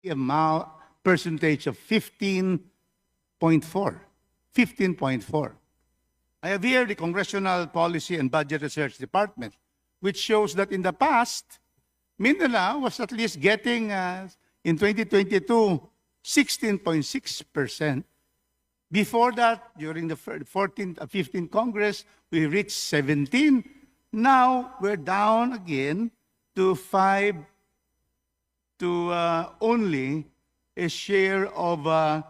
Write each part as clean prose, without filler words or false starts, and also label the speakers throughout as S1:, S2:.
S1: amount percentage of 15.4. 15.4. I have here the Congressional Policy and Budget Research Department, which shows that in the past, Mindanao was at least getting, in 2022, 16.6%. Before that, during the 15th Congress, we reached 17. Now, we're down again to only a share of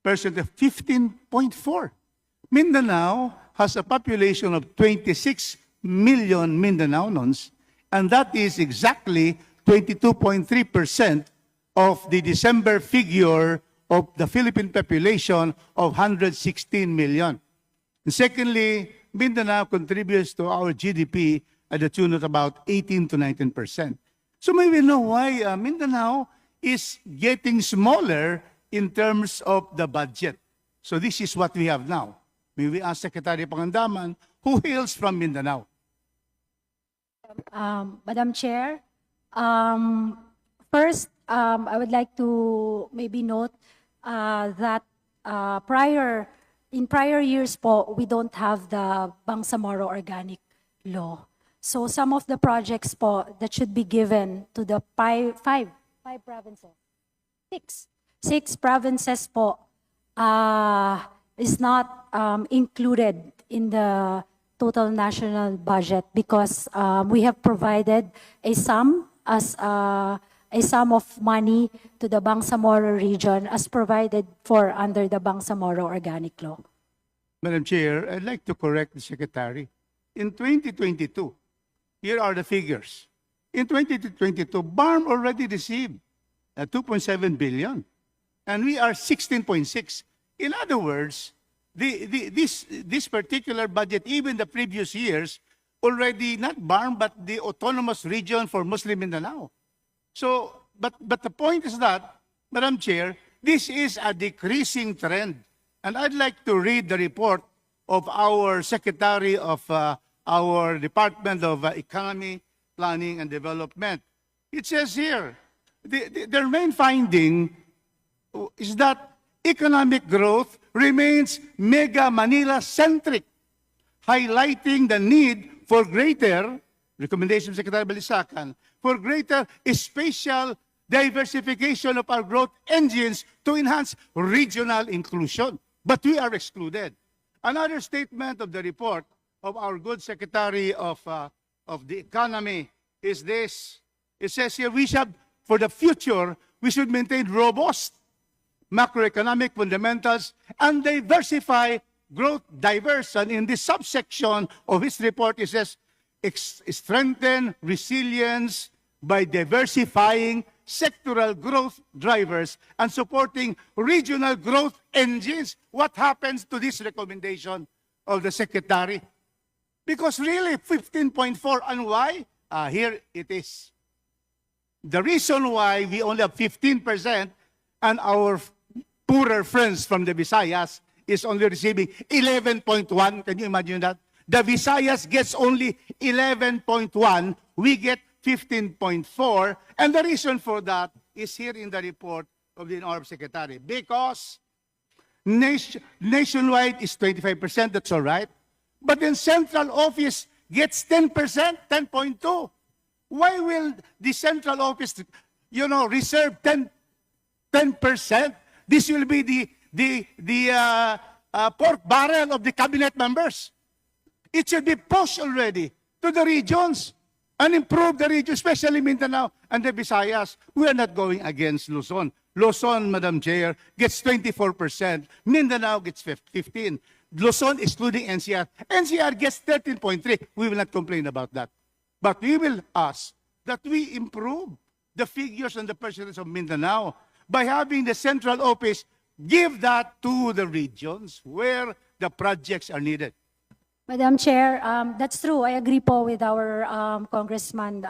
S1: percent of 15.4. Mindanao has a population of 26 million Mindanaonons, and that is exactly 22.3% of the December figure of the Philippine population of 116 million. And secondly, Mindanao contributes to our GDP at the tune of about 18 to 19%. So may we know why Mindanao is getting smaller in terms of the budget. So this is what we have now. May we ask Secretary Pangandaman, who hails from Mindanao?
S2: Madam Chair, first, I would like to maybe note that in prior years po, we don't have the Bangsamoro Organic Law. So some of the projects po that should be given to the five provinces, six provinces po is not included in the total national budget because we have provided a sum as a sum of money to the Bangsamoro region as provided for under the Bangsamoro Organic Law.
S1: Madam Chair, I'd like to correct the Secretary. In 2022, here are the figures. In 2022, BARM already received 2.7 billion, and we are 16.6. In other words, this particular budget, even the previous years, already not BARM, but the Autonomous Region for Muslim Mindanao. So, but the point is that, Madam Chair, this is a decreasing trend. And I'd like to read the report of our Secretary of our Department of Economy, Planning and Development. It says here, their main finding is that economic growth remains mega Manila-centric, highlighting the need for greater, recommendation of Secretary Balisacan, for greater spatial diversification of our growth engines to enhance regional inclusion. But we are excluded. Another statement of the report of our good Secretary of the Economy is this. It says here, for the future, we should maintain robust macroeconomic fundamentals and diversify growth diversion. In this subsection of his report, it says, strengthen resilience by diversifying sectoral growth drivers and supporting regional growth engines. What happens to this recommendation of the Secretary? Because really, 15.4, and why? Here it is. The reason why we only have 15% and our poorer friends from the Visayas is only receiving 11.1. Can you imagine that? The Visayas gets only 11.1. We get 15.4. And the reason for that is here in the report of the Honorable Secretary. Because nationwide is 25%, that's all right. But then central office gets 10%, 10.2. Why will the central office, reserve 10%? This will be the pork barrel of the cabinet members. It should be pushed already to the regions and improve the region, especially Mindanao and the Visayas. We are not going against Luzon. Luzon, Madam Chair, gets 24%. Mindanao gets 15%. Luzon, excluding NCR. NCR gets 13.3%. We will not complain about that. But we will ask that we improve the figures and the percentage of Mindanao by having the central office give that to the regions where the projects are needed.
S2: Madam Chair, that's true. I agree po with our Congressman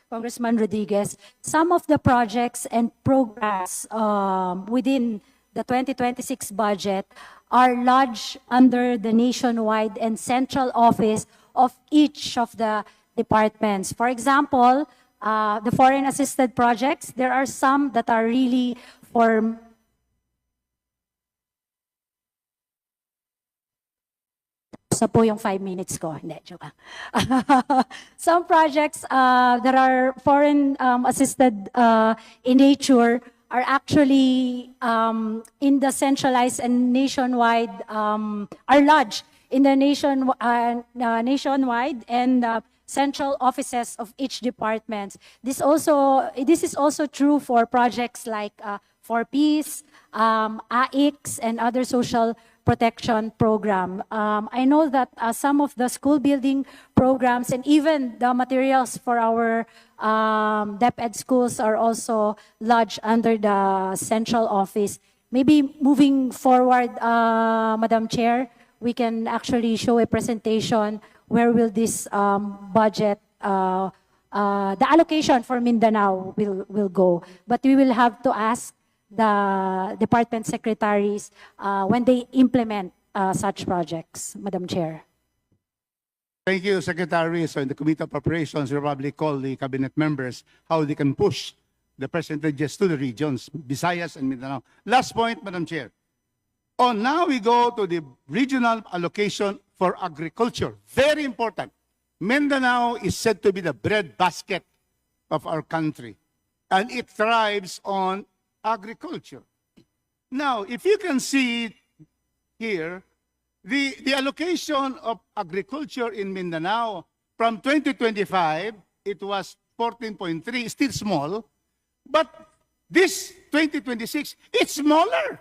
S2: Congressman Rodriguez. Some of the projects and programs within the 2026 budget are lodged under the nationwide and central office of each of the departments. For example, the foreign assisted projects. There are some that are really for sa po yung 5 minutes ko. Hindi, joke lang. Some projects that are foreign assisted in nature are actually in the centralized and nationwide, are lodged in the nationwide and central offices of each department. This is also true for projects like For Peace, AICS, and other social protection program. I know that some of the school building programs and even the materials for our DepEd schools are also lodged under the central office. Maybe moving forward, Madam Chair, we can actually show a presentation where will this budget, the allocation for Mindanao will go. But we will have to ask the department secretaries when they implement such projects, Madam Chair.
S1: Thank you, Secretary. So in the Committee of Appropriations, we'll probably call the cabinet members how they can push the percentages to the regions, Visayas and Mindanao. Last point, Madam Chair. Now we go to the regional allocation for agriculture. Very important. Mindanao is said to be the breadbasket of our country, and it thrives on agriculture. Now, if you can see here, the allocation of agriculture in Mindanao from 2025, it was 14.3, still small, but this 2026, it's smaller.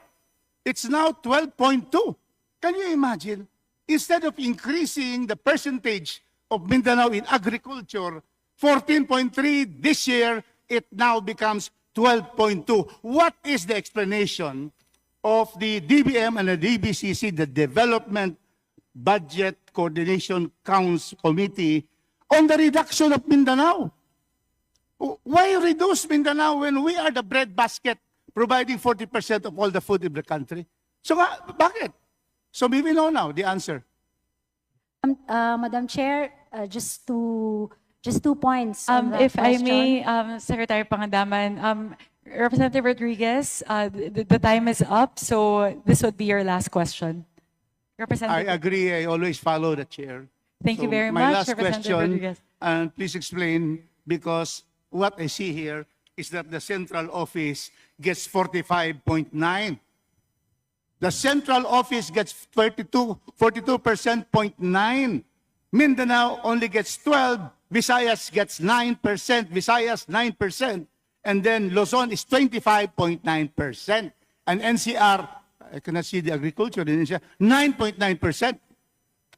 S1: It's now 12.2. Can you imagine? Instead of increasing the percentage of Mindanao in agriculture, 14.3 this year, it now becomes 12.2. What is the explanation of the DBM and the DBCC, the Development Budget Coordination Council Committee, on the reduction of Mindanao? Why reduce Mindanao when we are the breadbasket providing 40% of all the food in the country? So bakit? So maybe know now the answer.
S2: Madam Chair, just two points. On that
S3: If I
S2: question.
S3: may, Secretary Pangandaman, Representative Rodriguez, the time is up, so this would be your last question.
S1: I
S3: Representative,
S1: agree. I always follow the chair.
S3: thank you very
S1: My
S3: much,
S1: last
S3: Representative
S1: question,
S3: Rodriguez.
S1: and please explain, because what I see here is that the central office gets 45.9. The central office gets 42%, 0.9. Mindanao only gets 12. Visayas gets 9%. Visayas 9%. And then Luzon is 25.9%. And NCR, I cannot see the agriculture in NCR, 9.9%.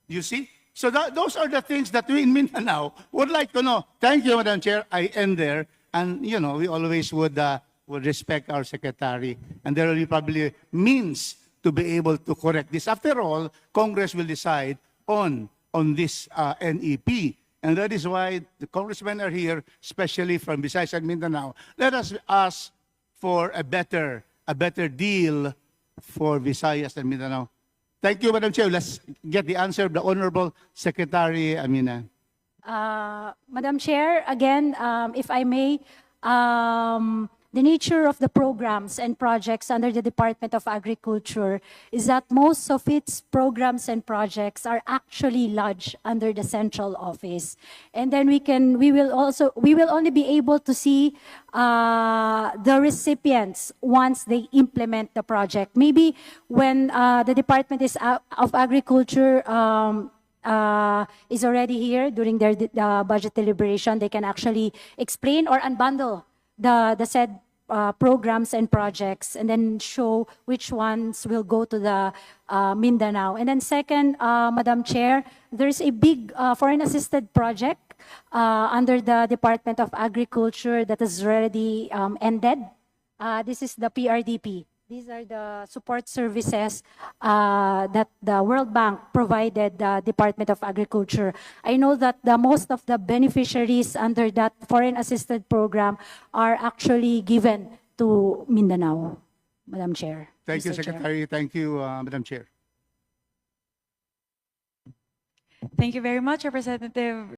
S1: You see? So those are the things that we in Mindanao would like to know. Thank you, Madam Chair. I end there. And, you know, we always would respect our secretary. And there will be probably means to be able to correct this. After all, Congress will decide on this NEP. And that is why the congressmen are here, especially from Visayas and Mindanao. Let us ask for a better deal for Visayas and Mindanao. Thank you, Madam Chair. Let's get the answer of the Honorable Secretary Amina.
S2: Madam Chair, again, if I may, the nature of the programs and projects under the Department of Agriculture is that most of its programs and projects are actually lodged under the central office. And then we will only be able to see the recipients once they implement the project. Maybe when the Department of Agriculture is already here during their budget deliberation, they can actually explain or unbundle the said programs and projects, and then show which ones will go to the Mindanao. And then second, Madam Chair, there's a big foreign assisted project under the Department of Agriculture that has already ended. This is the PRDP. These are the support services that the World Bank provided the Department of Agriculture. I know that most of the beneficiaries under that foreign assisted program are actually given to Mindanao, Madam Chair.
S1: Thank you,
S2: Mr. Chair.
S1: Secretary. Thank you, Madam Chair.
S3: Thank you very much, Representative